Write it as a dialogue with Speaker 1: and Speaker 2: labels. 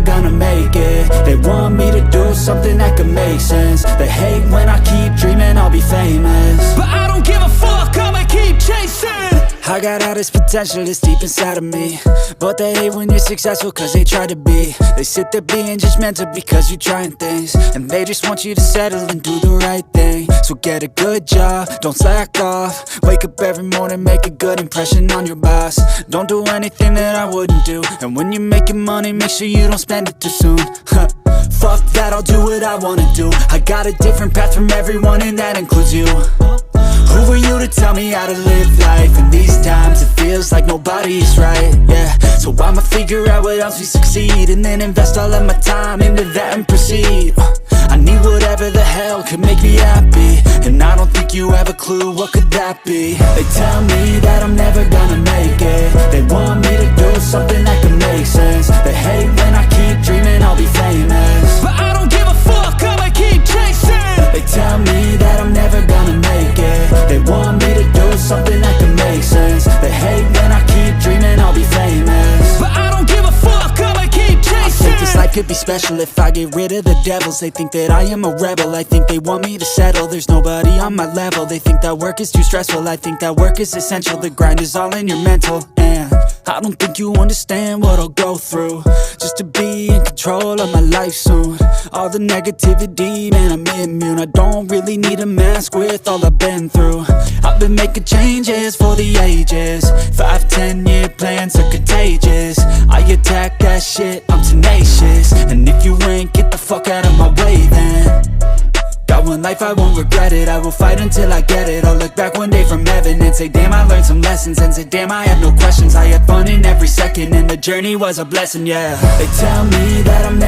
Speaker 1: gonna make it. They want me to do something that could make sense. They hate when I keep dreaming I'll be famous, but I don't give a fuck, I'ma keep chasing. I got all this potential that's deep inside of me, but they hate when you're successful cause they try to be. They sit there being judgmental because you're trying things, and they just want you to settle and do the right thing. So get a good job, don't slack off. Wake up every morning, make a good impression on your boss. Don't do anything that I wouldn't do, and when you're making money, make sure you don't spend it too soon. Fuck that, I'll do what I wanna do. I got a different path from everyone, and that includes you. Who are you to tell me how to live life? In these times it feels like nobody's right, yeah. So I'ma figure out what else we succeed, and then invest all of my time into that and proceed. I need whatever the hell could make me happy, and I don't think you have a clue what could that be. They tell me that I'm never gonna make it. They want me to do something that can make sense. They hate when I keep dreaming I'll be famous, but I don't give a fuck, I'ma keep chasing. They tell me that I'm never gonna make it. They want me to do something that can make sense. They hate when I keep dreaming I'll be famous, but I don't give a fuck, I'ma keep chasing. I think this life could be special if I get rid of the devils. They think that I am a rebel, I think they want me to settle. There's nobody on my level, they think that work is too stressful. I think that work is essential, the grind is all in your mental. And I don't think you understand what I'll go through just to be in control of my life soon. All the negativity, man, I'm immune. I don't really need a mask with all I've been through. I've been making changes for the ages. 5-10 year plans are contagious. I attack that shit, I'm tenacious. And if you ain't, get the fuck out of my way then. Got one life, I won't regret it. I will fight until I get it. I'll look back one day from heaven and say damn, I learned some lessons. And say damn, I had no questions. I had fun in every second, and the journey was a blessing, yeah. They tell me that I'm